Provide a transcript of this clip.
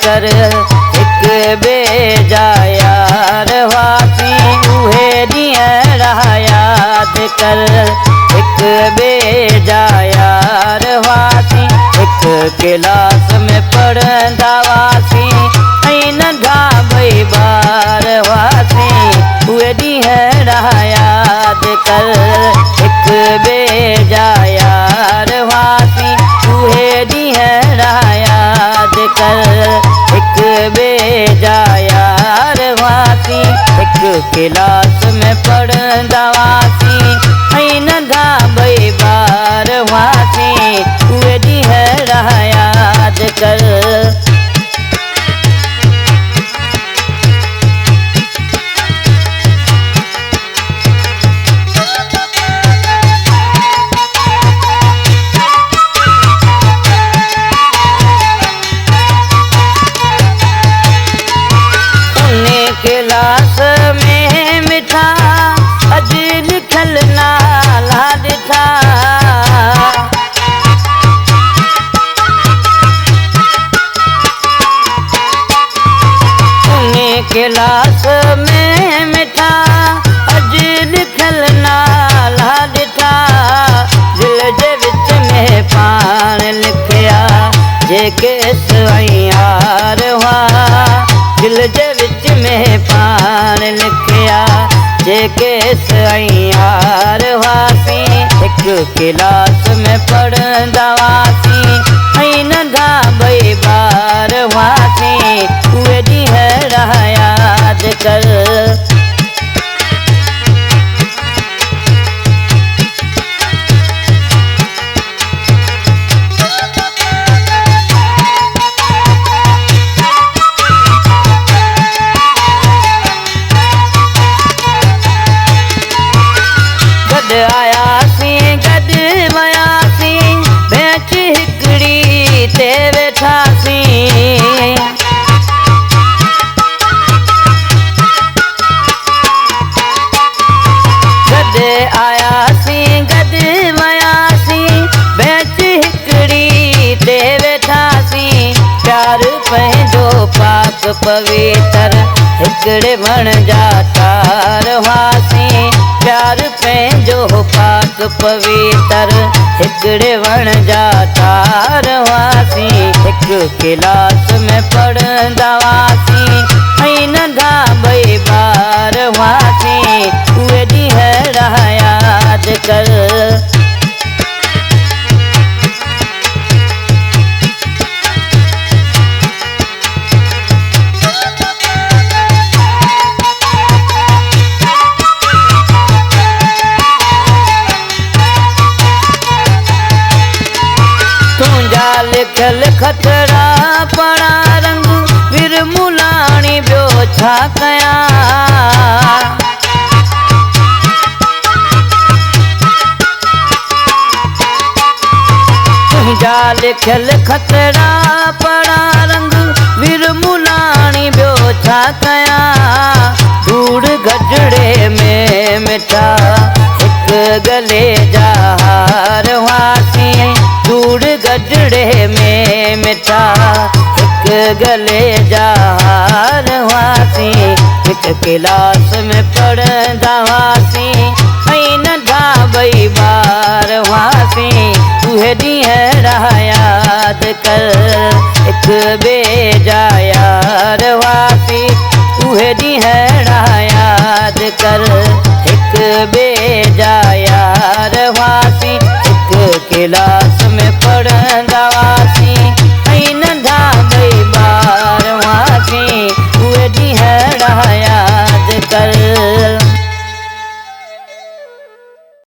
कर एक बेजा यार वासी उहे ॾींहं याद कर एक बेजा यार वासी एक क्लास में पढ़ंदा वासी ऐं नंढा ॿई ॿार वासी उहे ॾींहं याद कर एक बेजा यार वासी उहे ॾींहं याद कर एक बेजा यार वासी एक क्लास में पढ़ंदा वासी ऐं नंढा ॿई ॿार वासी उहे ॾींहं याद कर। क्लास में मिठा अज लिखल नाला ॾिठा क्लास में मिठा अज लिखल नाला ॾिठा दिल जे विच में पाण लिखिया जेके यार हुआ दिल जे विच में पाण लिखिया जेके यार हुआसीं एक क्लास में पढ़ंदा वासी ऐं नंढा ॿई ॿार हुआसीं उहे ॾींहं याद कर। आयासीं गॾु वयासीं बेंच हिकिड़ी ते वेठासीं गॾु आयासीं गॾु वयासीं बेंच हिकिड़ी ते वेठासीं प्यार पंहिंजो पाक पवित्र हिकिड़े वण जा तार हुआसीं प्यार पंहिंजो पाक पवित्र हिकिड़े वण जा तार हुआसीं हिक क्लास में पढ़ंदा वासी ऐं नंढा ॿई ॿार हुआसीं उहे ॾींहं याद कर। लिखल खतरा पड़ा रंग विरमुलाणी ॿियो छा कयां तुंहिंजा लिखल खतरा पड़ा रंग विरमुलाणी ॿियो छा कयां धूड़ गजड़े में मिठा हिक गले जा हार हुआसीं धूड़ गजड़े में मिठा हिक गले जा हार हुआसीं हिक क्लास में पढ़ंदा हुआसीं ऐं नंढा ॿई ॿार हुआसीं उहे ॾींहं याद कर हिक बेजा यार हुआसीं उहे ॾींहं याद कर हिक बेजा यार हुआ